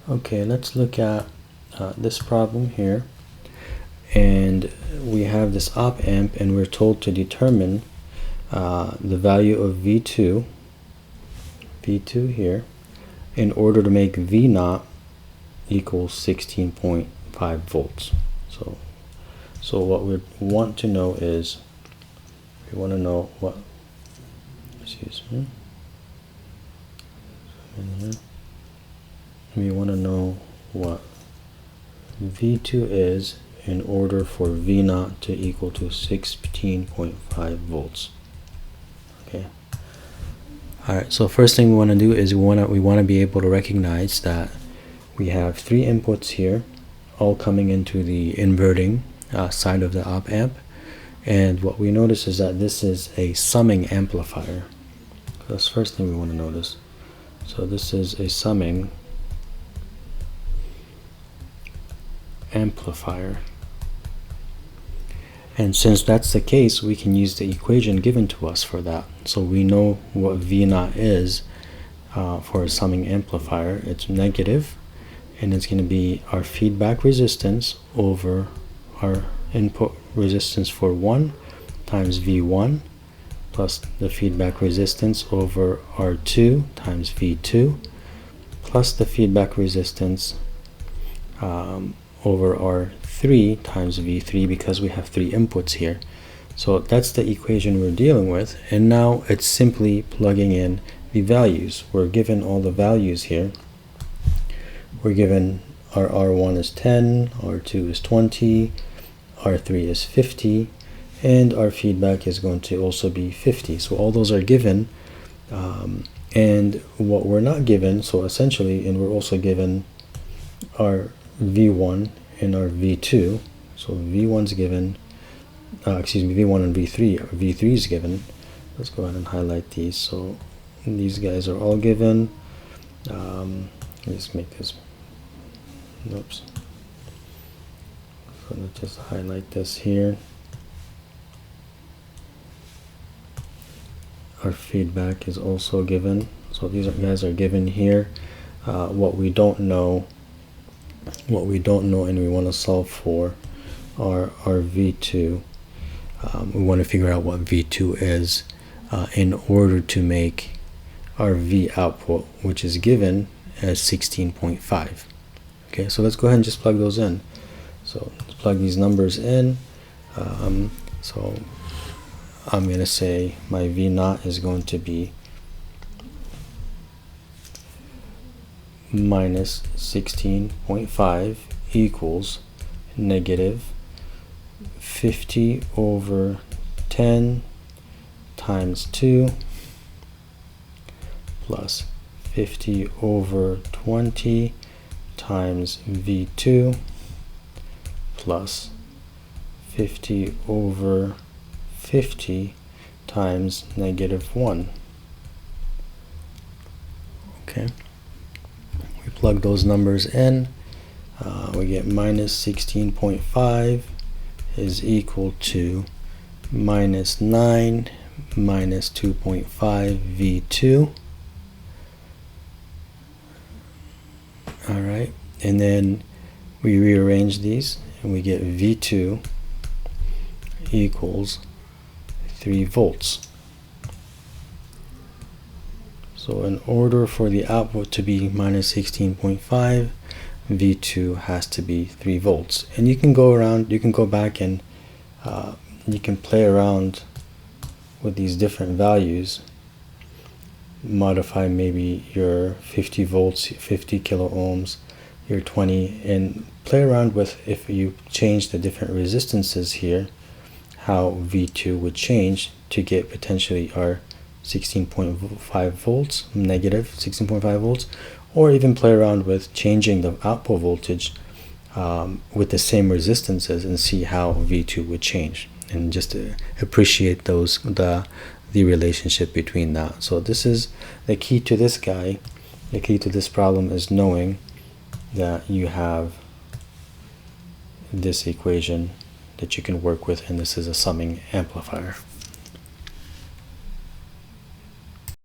Okay, let's look at this problem here. And we have this op amp, and we're told to determine the value of V2 here, in order to make V naught equals 16.5 volts. So what we want to know is, we want to know what, we want to know what V2 is in order for V naught to equal to 16.5 volts. Okay. Alright, so first thing we want to do is we want to be able to recognize that we have three inputs here, all coming into the inverting side of the op amp. And what we notice is that this is a summing amplifier. That's the first thing we want to notice. So this is a summing amplifier. And since that's the case, we can use the equation given to us for that. So we know what V naught is for a summing amplifier. It's negative, and it's going to be our feedback resistance over our input resistance for 1 times V1 plus the feedback resistance over R2 times V2 plus the feedback resistance over R3 times V3, because we have three inputs here. So that's the equation we're dealing with, and now it's simply plugging in the values. We're given all the values here. We're given our R1 is 10, R2 is 20, R3 is 50, and our feedback is going to also be 50. So all those are given, and what we're not given, so essentially, and we're also given our V1 and our V2. So V1's given, V1 and V3. V3 is given. Let's go ahead and highlight these. So these guys are all given. Let's make this. Oops. So let's just highlight this here. Our feedback is also given. So these guys are given here. What we don't know, and we want to solve for our V2. We want to figure out what V2 is in order to make our V output, which is given as 16.5. Okay, so let's go ahead and just plug those in. So let's plug these numbers in. So I'm going to say my V naught is going to be minus 16.5 equals negative 50 over 10 times 2 plus 50 over 20 times V2 plus 50 over 50 times negative 1. Okay. We plug those numbers in. We get minus 16.5 is equal to minus 9 minus 2.5 V2. Alright, and then we rearrange these and we get V2 equals 3 volts. So in order for the output to be minus 16.5, V2 has to be 3 volts. And you can go around, you can go back and you can play around with these different values, modify maybe your 50 volts, 50 kilo ohms, your 20, and play around with, if you change the different resistances here, how V2 would change to get potentially our 16.5 volts, negative 16.5 volts, or even play around with changing the output voltage with the same resistances and see how V2 would change, and just appreciate the relationship between that. So this is the key to this guy. The key to this problem is knowing that you have this equation that you can work with, and this is a summing amplifier.